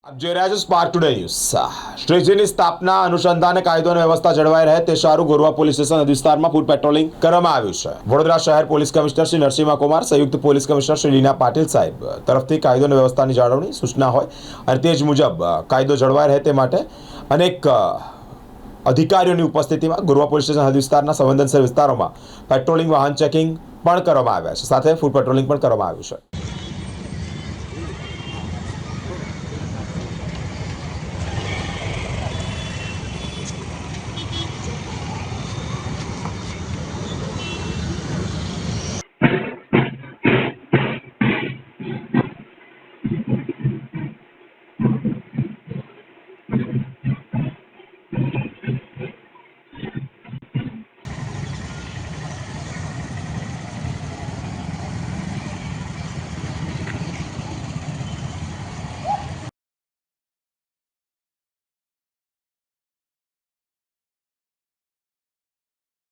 આપ જોઈ રહ્યા છો સ્પાર્ક ટુડે ન્યૂઝ। શ્રીજીની સ્થાપના અનુસંધાને કાયદો અને વ્યવસ્થા જળવાઈ રહે તે સારું ગોરવા પોલીસ સ્ટેશન વિસ્તારમાં ફૂટ પેટ્રોલિંગ કરવામાં આવ્યું છે। વડોદરા શહેર પોલીસ કમિશનર શ્રી નરસિંહ કુમાર, સંયુક્ત પોલીસ કમિશનર શ્રી લીના પાટીલ સાહેબ તરફથી કાયદો અને વ્યવસ્થાની જાળવણી સૂચના હોય અને તે જ મુજબ કાયદો જળવાઈ રહે તે માટે અનેક અધિકારીઓની ઉપસ્થિતિમાં ગોરવા પોલીસ સ્ટેશન હદ વિસ્તારના સંવેદનશીલ વિસ્તારોમાં પેટ્રોલિંગ વાહન ચેકિંગ પણ કરવામાં આવ્યા છે, સાથે ફૂટ પેટ્રોલિંગ પણ કરવામાં આવ્યું છે।